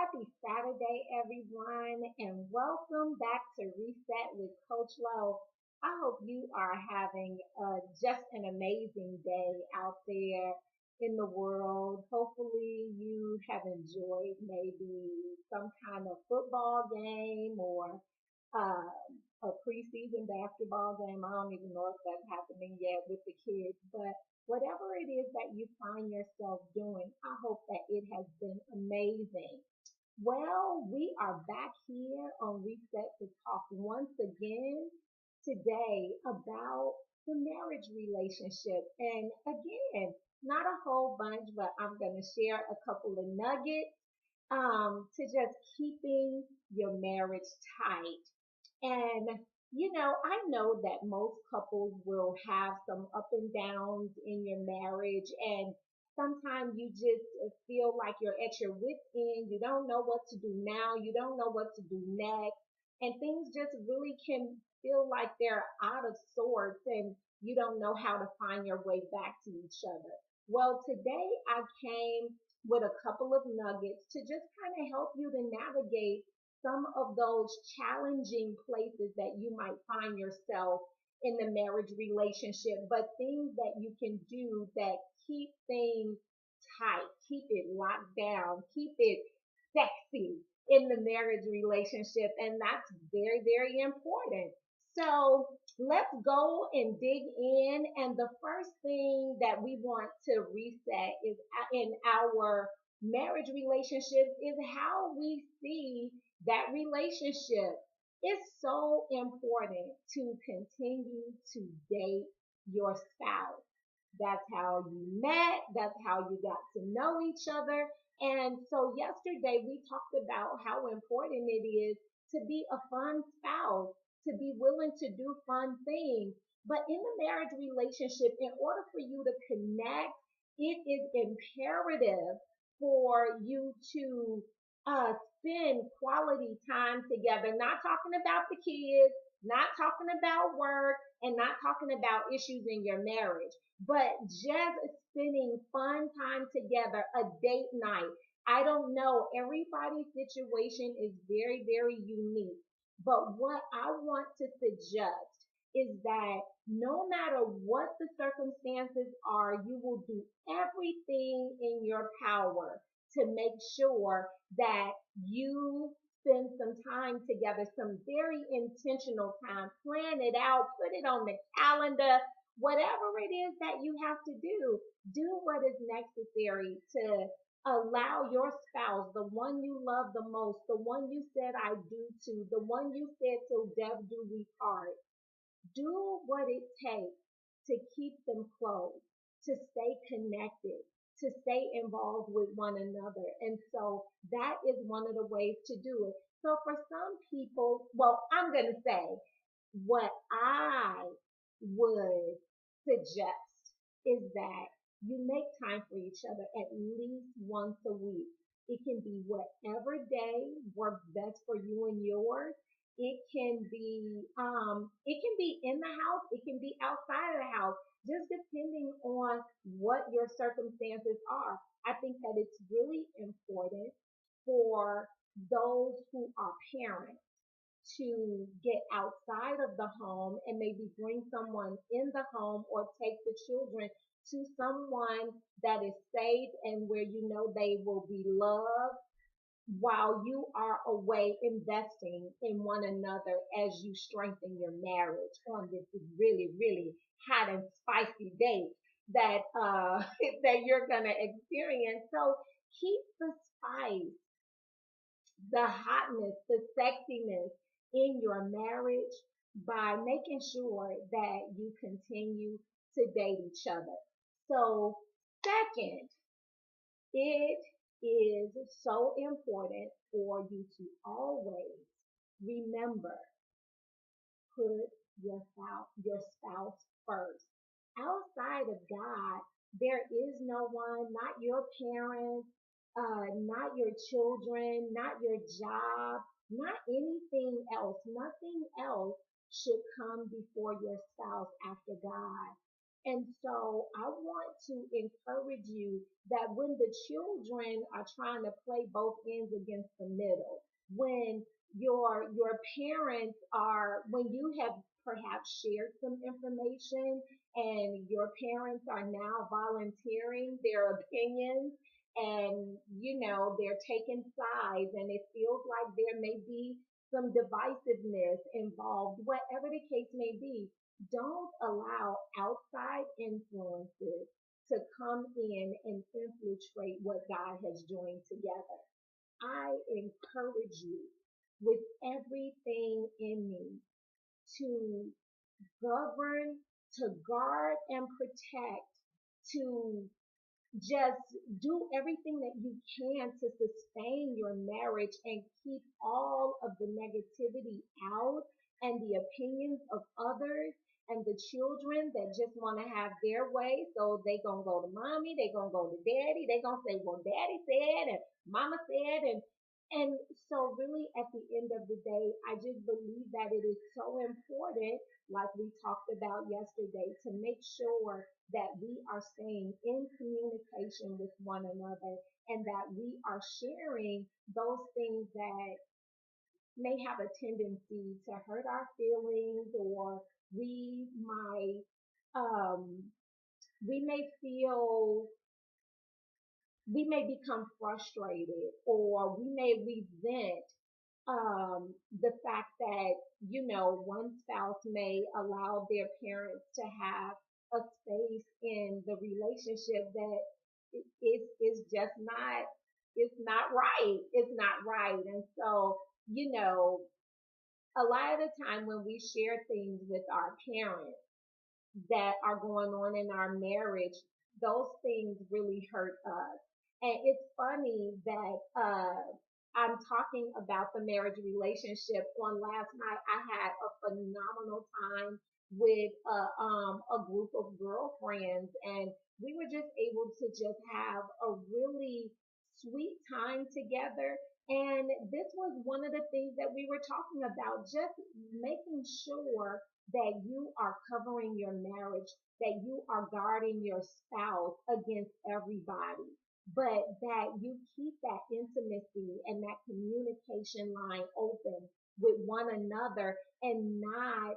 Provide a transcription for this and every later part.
Happy Saturday, everyone, and welcome back to Reset with Coach Lowe. I hope you are having just an amazing day out there in the world. Hopefully, you have enjoyed maybe some kind of football game or uh, a preseason basketball game. I don't even know if that's happening yet with the kids, but whatever it is that you find yourself doing, I hope that it has been amazing. Well, we are back here on Reset to talk once again today about the marriage relationship. And again, not a whole bunch, but I'm going to share a couple of nuggets to just keeping your marriage tight. And, I know that most couples will have some up and downs in your marriage. And sometimes you just feel like you're at your wit's end. You don't know what to do now. You don't know what to do next. And things just really can feel like they're out of sorts and you don't know how to find your way back to each other. Well, today I came with a couple of nuggets to just kind of help you to navigate some of those challenging places that you might find yourself in the marriage relationship, but things that you can do that keep things tight, keep it locked down, keep it sexy in the marriage relationship. And that's very, very important. So let's go and dig in. And the first thing that we want to reset is in our marriage relationship is how we see that relationship. Is so important to continue to date your spouse. That's how you met. That's how you got to know each other. And so yesterday we talked about how important it is to be a fun spouse, to be willing to do fun things. But in the marriage relationship, in order for you to connect, it is imperative for you to spend quality time together, not talking about the kids, not talking about work, and not talking about issues in your marriage, but just spending fun time together, a date night. I don't know. Everybody's situation is very, very unique. But what I want to suggest is that no matter what the circumstances are, you will do everything in your power to make sure that you spend some time together, some very intentional time, plan it out, put it on the calendar, whatever it is that you have to do what is necessary to allow your spouse, the one you love the most, the one you said I do to, the one you said till death do we part, do what it takes to keep them close, to stay connected, to stay involved with one another. And so that is one of the ways to do it. So for some people, well, I'm going to say what I would suggest is that you make time for each other at least once a week. It can be whatever day works best for you and yours. It can be in the house, it can be outside of the house, just depending on what your circumstances are. I think that it's really important for those who are parents to get outside of the home and maybe bring someone in the home or take the children to someone that is safe and where you know they will be loved while you are away investing in one another as you strengthen your marriage on this really, really hot and spicy date that that you're gonna experience. So keep the spice, the hotness, the sexiness in your marriage by making sure that you continue to date each other. So, second, it is so important for you to always remember, put your spouse first. Outside of God, there is no one, not your parents, not your children, not your job, not anything else. Nothing else should come before your spouse after God. And so I want to encourage you that when the children are trying to play both ends against the middle, when your parents are, when you have perhaps shared some information and your parents are now volunteering their opinions, and they're taking sides, and it feels like there may be some divisiveness involved, whatever the case may be. Don't allow outside influences to come in and infiltrate what God has joined together. I encourage you with everything in me to govern, to guard and protect, to just do everything that you can to sustain your marriage and keep all of the negativity out and the opinions of others and the children that just want to have their way. So they gonna go to mommy, they gonna go to daddy, they gonna say, well, daddy said and mama said, and so really at the end of the day, I just believe that it is so important, like we talked about yesterday, to make sure that we are staying in communication with one another and that we are sharing those things that may have a tendency to hurt our feelings, or we might um we may feel, we may become frustrated, or we may resent the fact that, one spouse may allow their parents to have a space in the relationship that is just not, it's not right. It's not right. And so, a lot of the time when we share things with our parents that are going on in our marriage, those things really hurt us. And it's funny that I'm talking about the marriage relationship. On last night, I had a phenomenal time with a group of girlfriends, and we were just able to just have a really sweet time together. And this was one of the things that we were talking about, just making sure that you are covering your marriage, that you are guarding your spouse against everybody, but that you keep that intimacy and that communication line open with one another and not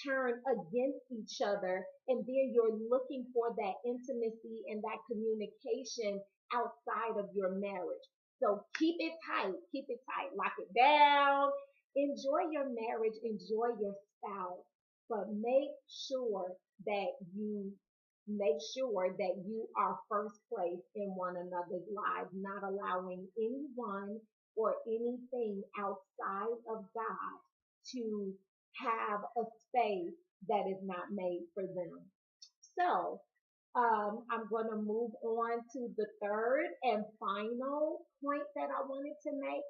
turn against each other. And then you're looking for that intimacy and that communication outside of your marriage. So keep it tight, lock it down, enjoy your marriage, enjoy your spouse, but that you you are first place in one another's lives, not allowing anyone or anything outside of God to have a space that is not made for them. So, I'm going to move on to the third and final point that I wanted to make,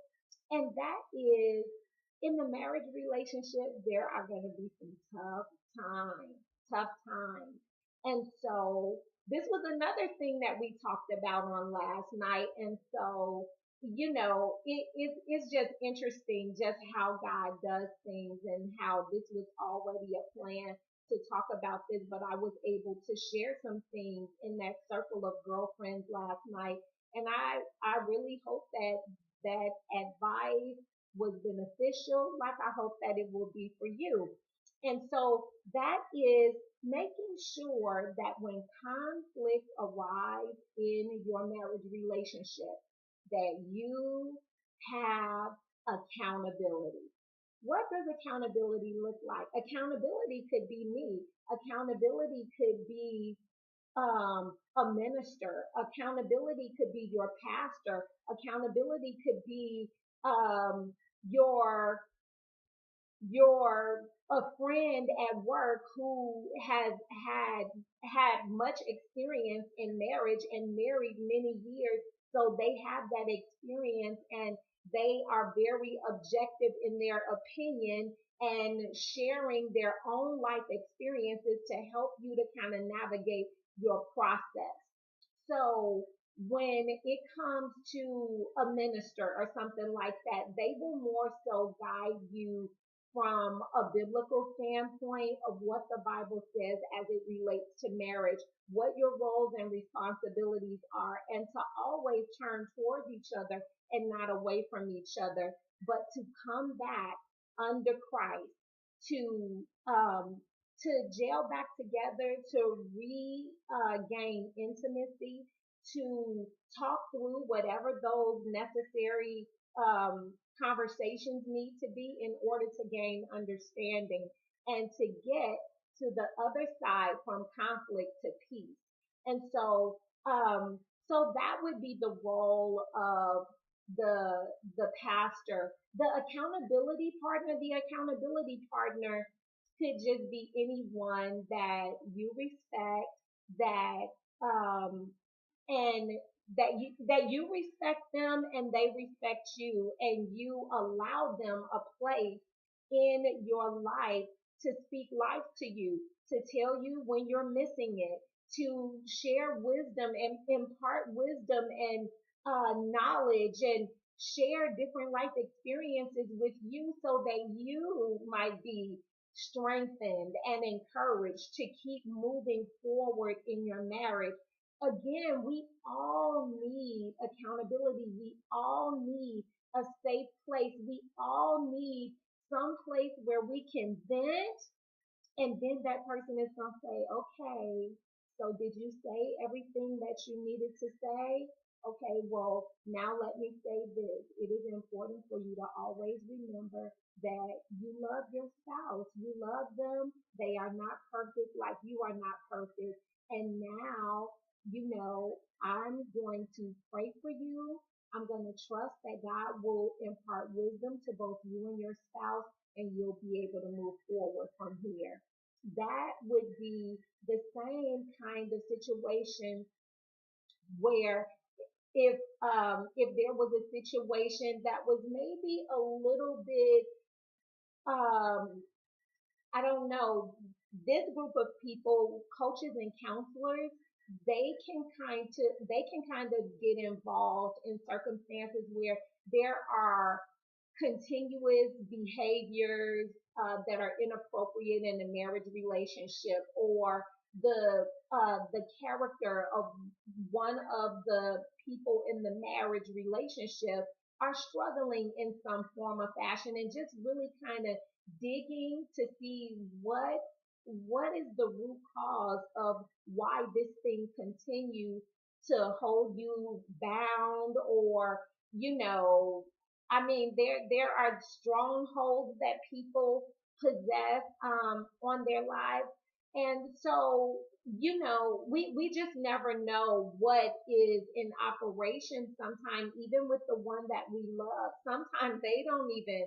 and that is, in the marriage relationship, there are going to be some times, tough times. And so this was another thing that we talked about on last night. And so, it's just interesting just how God does things and how this was already a plan to talk about this, but I was able to share some things in that circle of girlfriends last night. And I really hope that that advice was beneficial, like I hope that it will be for you. And so that is making sure that when conflict arrives in your marriage relationship, that you have accountability. What does accountability look like? Accountability could be me. Accountability could be a minister. Accountability could be your pastor. Accountability could be um, your a friend at work who has had much experience in marriage and married many years, so they have that experience and they are very objective in their opinion and sharing their own life experiences to help you to kind of navigate your process. So when it comes to a minister or something like that, they will more so guide you from a biblical standpoint of what the Bible says as it relates to marriage, what your roles and responsibilities are, and to always turn towards each other and not away from each other, but to come back under Christ, to gel back together, to regain intimacy, to talk through whatever those necessary conversations need to be in order to gain understanding and to get to the other side from conflict to peace. And so that would be the role of the pastor. The accountability partner could just be anyone that you respect, that um and that you respect them and they respect you, and you allow them a place in your life to speak life to you, to tell you when you're missing it, to share wisdom and impart wisdom and knowledge, and share different life experiences with you so that you might be strengthened and encouraged to keep moving forward in your marriage. Again, we all need accountability. We all need a safe place. We all need some place where we can vent, and then that person is going to say, okay, so did you say everything that you needed to say? Okay, well, now let me say this. It is important for you to always remember that you love your spouse. You love them. They are not perfect like you are not perfect. And now, I'm going to pray for you. I'm going to trust that God will impart wisdom to both you and your spouse, and you'll be able to move forward from here. That would be the same kind of situation where if there was a situation that was maybe a little bit um I don't know, this group of people, coaches and counselors, they can kind of get involved in circumstances where there are continuous behaviors that are inappropriate in a marriage relationship, or the character of one of the people in the marriage relationship are struggling in some form or fashion, and just really kind of digging to see what is the root cause of why this thing continues to hold you bound, or you know I mean, there are strongholds that people possess on their lives, and so we just never know what is in operation. Sometimes, even with the one that we love, sometimes they don't even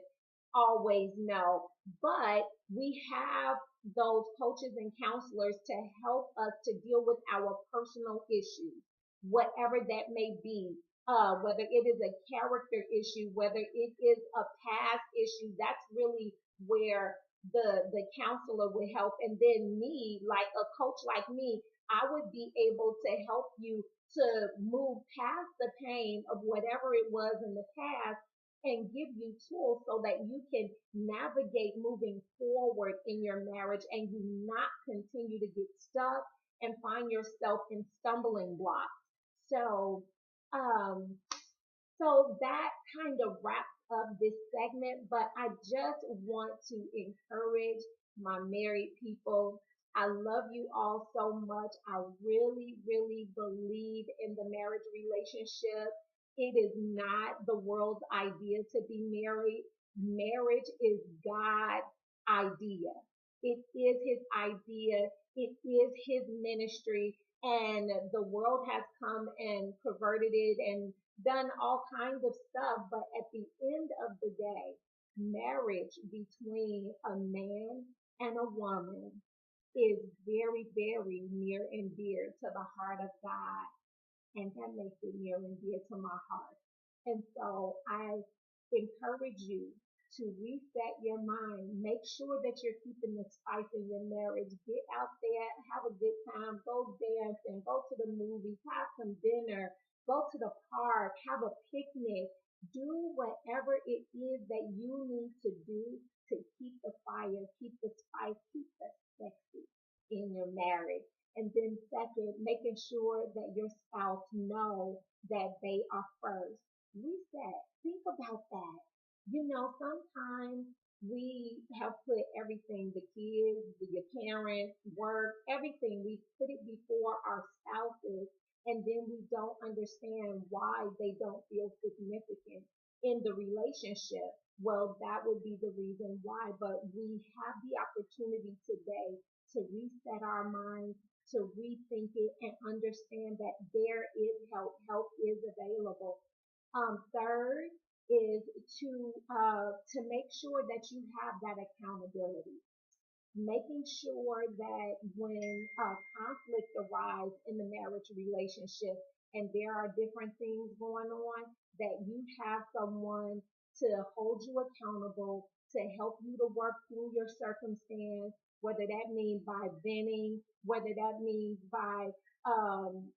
always know. But we have those coaches and counselors to help us to deal with our personal issues, whatever that may be, whether it is a character issue, whether it is a past issue. That's really where the counselor would help. And then me, like a coach like me, I would be able to help you to move past the pain of whatever it was in the past and give you tools so that you can navigate moving forward in your marriage, and you not continue to get stuck and find yourself in stumbling blocks. So, um, so that kind of wraps up this segment, but I just want to encourage my married people. I love you all so much. I really, really believe in the marriage relationship. It is not the world's idea to be married. Marriage is God's idea. It is his idea. It is his ministry, and the world has come and perverted it and done all kinds of stuff. But at the end of the day, marriage between a man and a woman is very, very near and dear to the heart of God, and that makes it near and dear to my heart. And so I encourage you to reset your mind. Make sure that you're keeping the spice in your marriage. Get out there, have a good time, go dancing, go to the movies, have some dinner, go to the park, have a picnic, do whatever it is that you need to do to keep the fire, keep the spice, keep the sexy in your marriage. And then second, making sure that your spouse know that they are first. Reset. Think about that. Sometimes we have put everything, the kids, your parents, work, everything, we put it before our spouses, and then we don't understand why they don't feel significant in the relationship. Well, that would be the reason why, but we have the opportunity today to reset our minds, to rethink it, and understand that there is help. Help is available. Third is to make sure that you have that accountability, making sure that when conflict arises in the marriage relationship and there are different things going on, that you have someone to hold you accountable, to help you to work through your circumstance, whether that means by venting, whether that means by, um,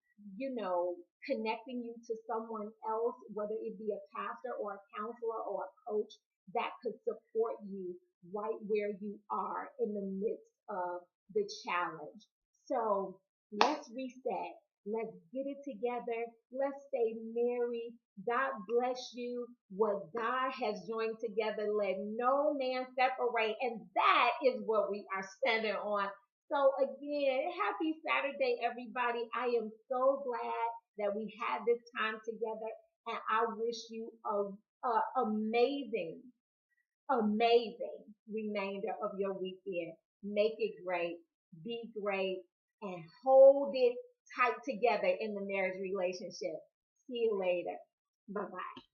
connecting you to someone else, whether it be a pastor or a counselor or a coach that could support you right where you are in the midst of the challenge. So let's reset. Let's get it together. Let's stay married. God bless you. What God has joined together, let no man separate. And that is what we are standing on. So again, happy Saturday, everybody. I am so glad that we had this time together. And I wish you a amazing amazing remainder of your weekend. Make it great, be great, and hold it tight together in the marriage relationship. See you later. Bye bye.